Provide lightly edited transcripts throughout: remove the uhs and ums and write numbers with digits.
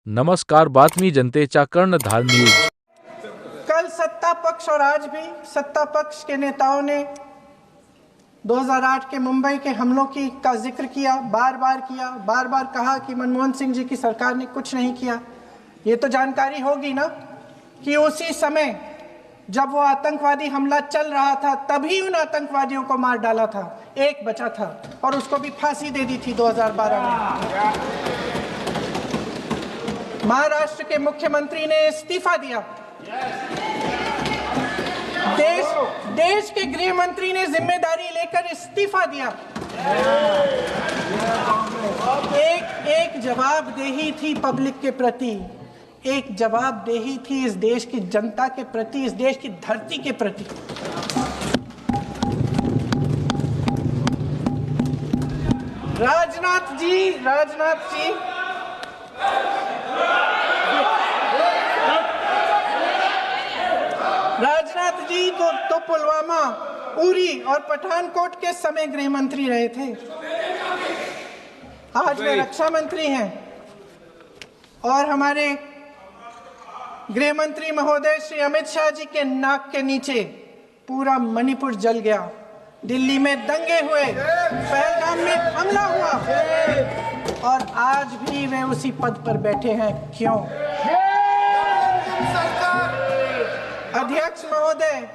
नमस्कार, बातमी जनतेच्या कर्णधार न्यूज। कल सत्ता पक्ष और आज भी सत्ता पक्ष के नेताओं ने 2008 के मुंबई के हमलों का जिक्र किया, बार बार कहा कि मनमोहन सिंह जी की सरकार ने कुछ नहीं किया। ये तो जानकारी होगी ना कि उसी समय जब वो आतंकवादी हमला चल रहा था तभी उन आतंकवादियों को मार डाला था, एक बचा था और उसको भी फांसी दे दी थी 2012 में। महाराष्ट्र के मुख्यमंत्री ने इस्तीफा दिया। देश के गृह मंत्री ने जिम्मेदारी लेकर इस्तीफा दिया। एक जवाबदेही थी पब्लिक के प्रति, एक जवाबदेही थी इस देश की जनता के प्रति, इस देश की धरती के प्रति। राजनाथ जी तो पुलवामा, उरी और पठानकोट के समय गृह मंत्री रहे थे। आज वे रक्षा मंत्री हैं और हमारे गृह मंत्री महोदय श्री अमित शाह जी के नाक के नीचे पूरा मणिपुर जल गया, दिल्ली में दंगे हुए, पहलगाम में हमला हुआ और आज भी वे उसी पद पर बैठे हैं। क्यों? अध्यक्ष महोदय,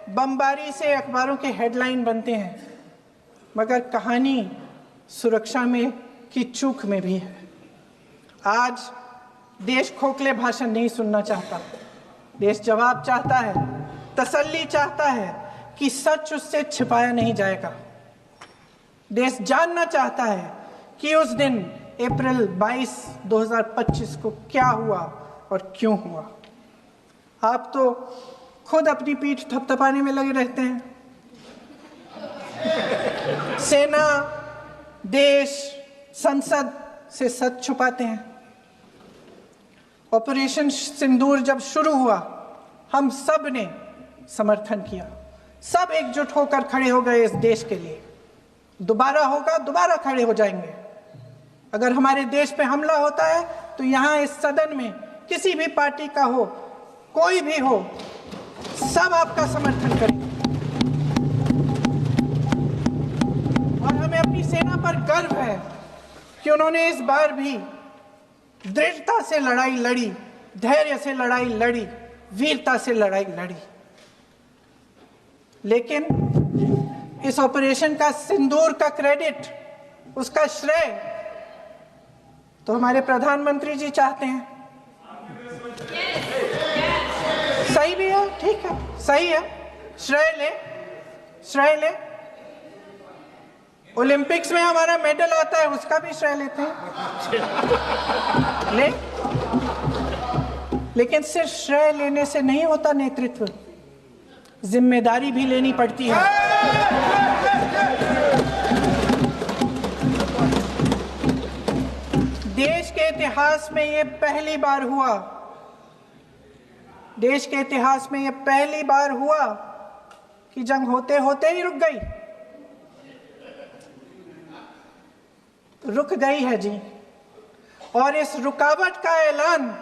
बमबारी से अखबारों के हेडलाइन बनते हैं, मगर कहानी सुरक्षा में की चूक में भी है। आज देश खोखले भाषण नहीं सुनना चाहता, देश जवाब चाहता है, तसल्ली चाहता है कि सच उससे छिपाया नहीं जाएगा। देश जानना चाहता है कि उस दिन अप्रैल 22, 2025 को क्या हुआ और क्यों हुआ। आप तो खुद अपनी पीठ थपथपाने में लगे रहते हैं। सेना, देश, संसद से सच छुपाते हैं। ऑपरेशन सिंदूर जब शुरू हुआ, हम सब ने समर्थन किया, सब एकजुट होकर खड़े हो गए इस देश के लिए। दोबारा होगा, दोबारा खड़े हो जाएंगे। अगर हमारे देश पे हमला होता है तो यहाँ इस सदन में किसी भी पार्टी का हो, कोई भी हो, सब आपका समर्थन करेंगे। और हमें अपनी सेना पर गर्व है कि उन्होंने इस बार भी दृढ़ता से लड़ाई लड़ी, धैर्य से लड़ाई लड़ी, वीरता से लड़ाई लड़ी। लेकिन इस ऑपरेशन का सिंदूर का क्रेडिट, उसका श्रेय तो हमारे प्रधानमंत्री जी चाहते हैं। सही भी है, ठीक है, सही है, श्रेय ले। ओलंपिक्स में हमारा मेडल आता है, उसका भी श्रेय लेते हैं, लेकिन सिर्फ श्रेय लेने से नहीं होता नेतृत्व, जिम्मेदारी भी लेनी पड़ती है। देश के इतिहास में ये पहली बार हुआ, देश के इतिहास में यह पहली बार हुआ कि जंग होते होते ही रुक गई। रुक गई है जी, और इस रुकावट का ऐलान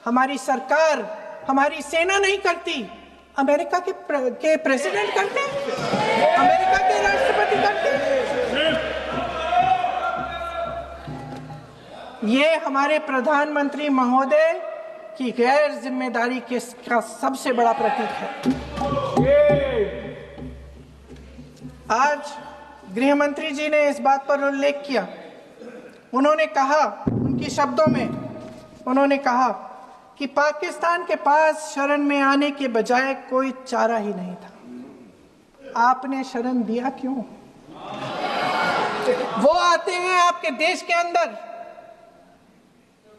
हमारी सरकार, हमारी सेना नहीं करती, अमेरिका के प्रेसिडेंट करते हैं, अमेरिका के राष्ट्रपति करते हैं। ये हमारे प्रधानमंत्री महोदय की गैर जिम्मेदारी का सबसे बड़ा प्रतीक है। आज गृह मंत्री जी ने इस बात पर उल्लेख किया। उन्होंने कहा, उनके शब्दों में उन्होंने कहा कि पाकिस्तान के पास शरण में आने के बजाय कोई चारा ही नहीं था। आपने शरण दिया क्यों? वो आते हैं आपके देश के अंदर,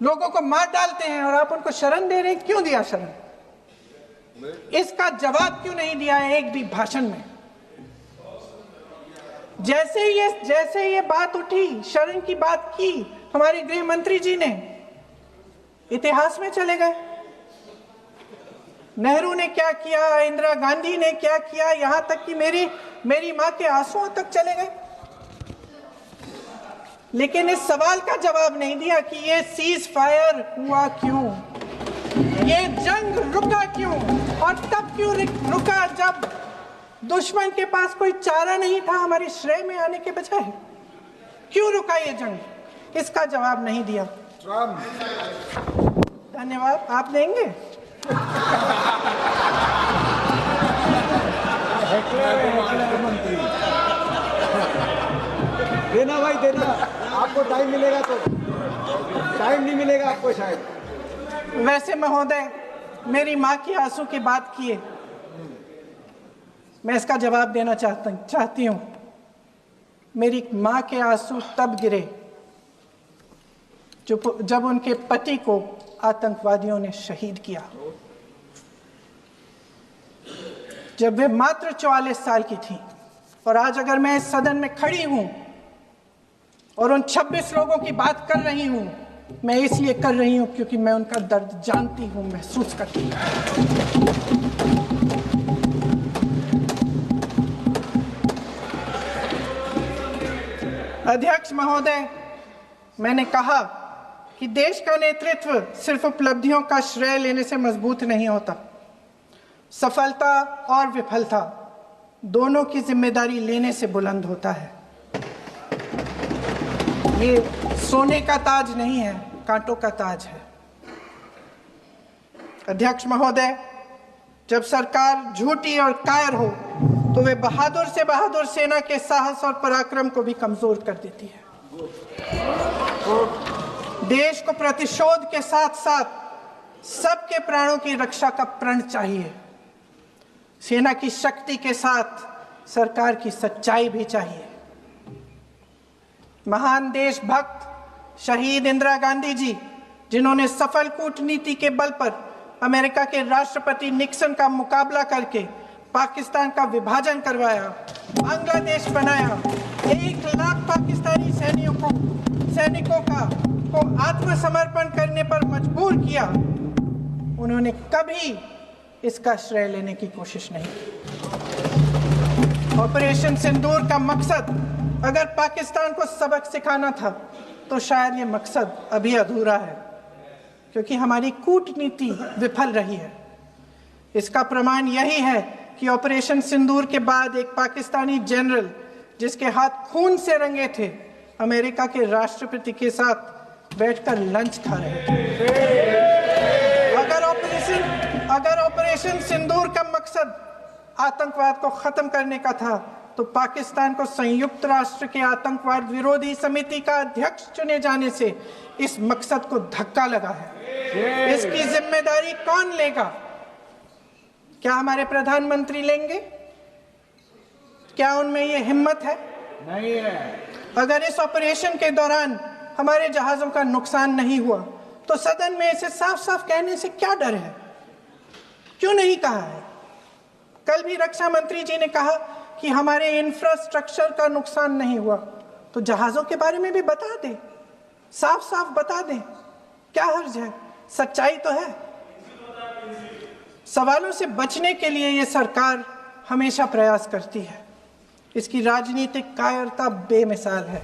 लोगों को मार डालते हैं और आप उनको शरण दे रहे हैं। क्यों दिया शरण? इसका जवाब क्यों नहीं दिया एक भी भाषण में? जैसे ये बात उठी, शरण की बात की, हमारे गृह मंत्री जी ने इतिहास में चले गए। नेहरू ने क्या किया, इंदिरा गांधी ने क्या किया, यहां तक कि मेरी मां के आंसुओं तक चले गए। लेकिन इस सवाल का जवाब नहीं दिया कि ये सीज फायर हुआ क्यों, ये जंग रुका क्यों, और तब क्यों रुका जब दुश्मन के पास कोई चारा नहीं था हमारे श्रेय में आने के बजाय। क्यों रुका ये जंग, इसका जवाब नहीं दिया। धन्यवाद। आप देंगे? देना भाई देना, आपको टाइम मिलेगा तो। टाइम नहीं मिलेगा आपको शायद। वैसे महोदय, मेरी माँ की आंसू की बात किए, मैं इसका जवाब देना चाहती हूँ। मेरी माँ के आंसू तब गिरे जब उनके पति को आतंकवादियों ने शहीद किया, जब वे मात्र 44 साल की थी। और आज अगर मैं इस सदन में खड़ी हूं और उन 26 लोगों की बात कर रही हूं, मैं इसलिए कर रही हूं क्योंकि मैं उनका दर्द जानती हूं, महसूस करती हूं। अध्यक्ष महोदय, मैंने कहा कि देश का नेतृत्व सिर्फ उपलब्धियों का श्रेय लेने से मजबूत नहीं होता। सफलता और विफलता दोनों की जिम्मेदारी लेने से बुलंद होता है। ये सोने का ताज नहीं है, कांटों का ताज है। अध्यक्ष महोदय, जब सरकार झूठी और कायर हो तो वे बहादुर से बहादुर सेना के साहस और पराक्रम को भी कमजोर कर देती है। देश को प्रतिशोध के साथ साथ सबके प्राणों की रक्षा का प्रण चाहिए। सेना की शक्ति के साथ सरकार की सच्चाई भी चाहिए। महान देशभक्त शहीद इंदिरा गांधी जी, जिन्होंने सफल कूटनीति के बल पर अमेरिका के राष्ट्रपति निक्सन का मुकाबला करके पाकिस्तान का विभाजन करवाया, बांग्लादेश बनाया, 1 लाख पाकिस्तानी सैनिकों को आत्मसमर्पण करने पर मजबूर किया, उन्होंने कभी इसका श्रेय लेने की कोशिश नहीं की। ऑपरेशन सिंदूर का मकसद अगर पाकिस्तान को सबक सिखाना था तो शायद ये मकसद अभी अधूरा है, क्योंकि हमारी कूटनीति विफल रही है। इसका प्रमाण यही है कि ऑपरेशन सिंदूर के बाद एक पाकिस्तानी जनरल, जिसके हाथ खून से रंगे थे, अमेरिका के राष्ट्रपति के साथ बैठकर लंच खा रहे थे। अगर ऑपरेशन सिंदूर का मकसद आतंकवाद को खत्म करने का था तो पाकिस्तान को संयुक्त राष्ट्र के आतंकवाद विरोधी समिति का अध्यक्ष चुने जाने से इस मकसद को धक्का लगा है। इसकी जिम्मेदारी कौन लेगा? क्या हमारे प्रधानमंत्री लेंगे? क्या उनमें ये हिम्मत है? नहीं है। अगर इस ऑपरेशन के दौरान हमारे जहाजों का नुकसान नहीं हुआ तो सदन में इसे साफ साफ कहने से क्या डर है? क्यों नहीं कहा है? कल भी रक्षा मंत्री जी ने कहा कि हमारे इंफ्रास्ट्रक्चर का नुकसान नहीं हुआ, तो जहाजों के बारे में भी बता दें, साफ साफ बता दें, क्या हर्ज है? सच्चाई तो है। सवालों से बचने के लिए ये सरकार हमेशा प्रयास करती है। इसकी राजनीतिक कायरता बेमिसाल है।